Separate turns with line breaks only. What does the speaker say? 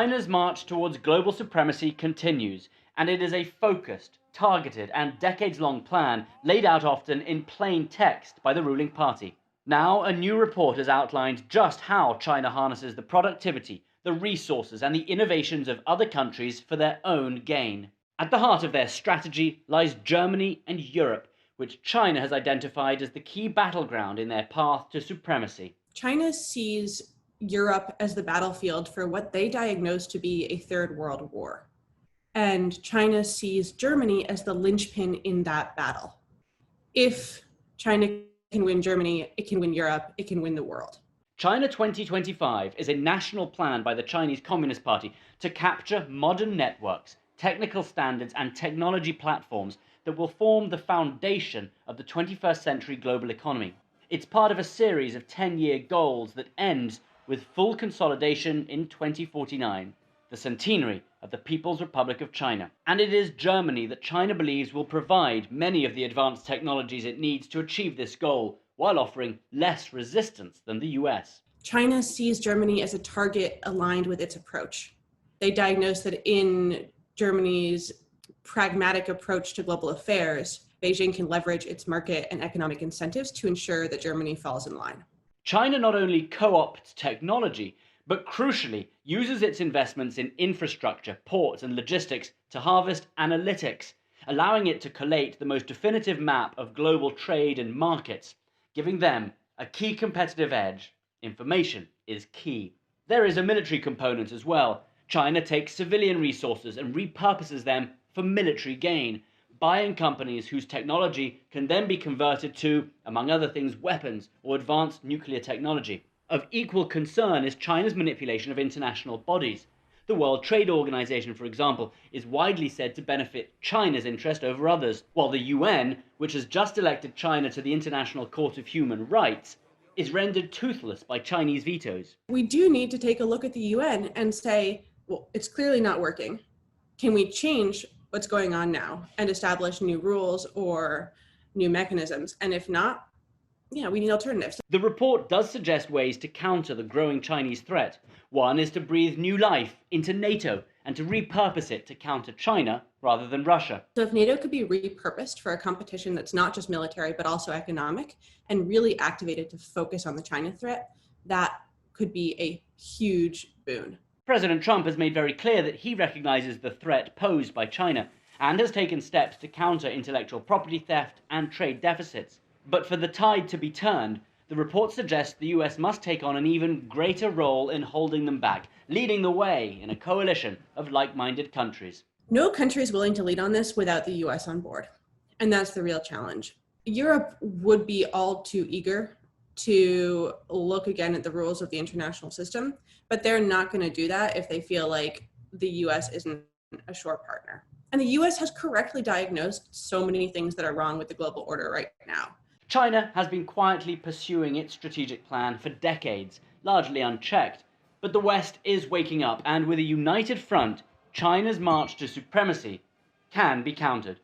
China's march towards global supremacy continues, and it is a focused, targeted, and decades-long plan laid out often in plain text by the ruling party. Now, a new report has outlined just how China harnesses the productivity, the resources, and the innovations of other countries for their own gain. At the heart of their strategy lies Germany and Europe, which China has identified as the key battleground in their path to supremacy.
China sees Europe as the battlefield for what they diagnose to be a third world war. And China sees Germany as the linchpin in that battle. If China can win Germany, it can win Europe, it can win the world.
China 2025 is a national plan by the Chinese Communist Party to capture modern networks, technical standards, and technology platforms that will form the foundation of the 21st century global economy. It's part of a series of 10-year goals that ends with full consolidation in 2049, the centenary of the People's Republic of China. And it is Germany that China believes will provide many of the advanced technologies it needs to achieve this goal, while offering less resistance than the US.
China sees Germany as a target aligned with its approach. They diagnose that in Germany's pragmatic approach to global affairs, Beijing can leverage its market and economic incentives to ensure that Germany falls in line.
China not only co-opts technology, but crucially uses its investments in infrastructure, ports, and logistics to harvest analytics, allowing it to collate the most definitive map of global trade and markets, giving them a key competitive edge. Information is key. There is a military component as well. China takes civilian resources and repurposes them for military gain, buying companies whose technology can then be converted to, among other things, weapons or advanced nuclear technology. Of equal concern is China's manipulation of international bodies. The World Trade Organization, for example, is widely said to benefit China's interest over others, while the UN, which has just elected China to the International Court of Human Rights, is rendered toothless by Chinese vetoes.
We do need to take a look at the UN and say, well, it's clearly not working. Can we change what's going on now and establish new rules or new mechanisms? And if not, we need alternatives.
The report does suggest ways to counter the growing Chinese threat. One is to breathe new life into NATO and to repurpose it to counter China rather than Russia.
So if NATO could be repurposed for a competition that's not just military, but also economic, and really activated to focus on the China threat, that could be a huge boon.
President Trump has made very clear that he recognizes the threat posed by China and has taken steps to counter intellectual property theft and trade deficits. But for the tide to be turned, the report suggests the US must take on an even greater role in holding them back, leading the way in a coalition of like-minded countries.
No country is willing to lead on this without the US on board, and that's the real challenge. Europe would be all too eager to look again at the rules of the international system, but they're not going to do that if they feel like the US isn't a sure partner. And the US has correctly diagnosed so many things that are wrong with the global order right now.
China has been quietly pursuing its strategic plan for decades, largely unchecked. But the West is waking up, and with a united front, China's march to supremacy can be countered.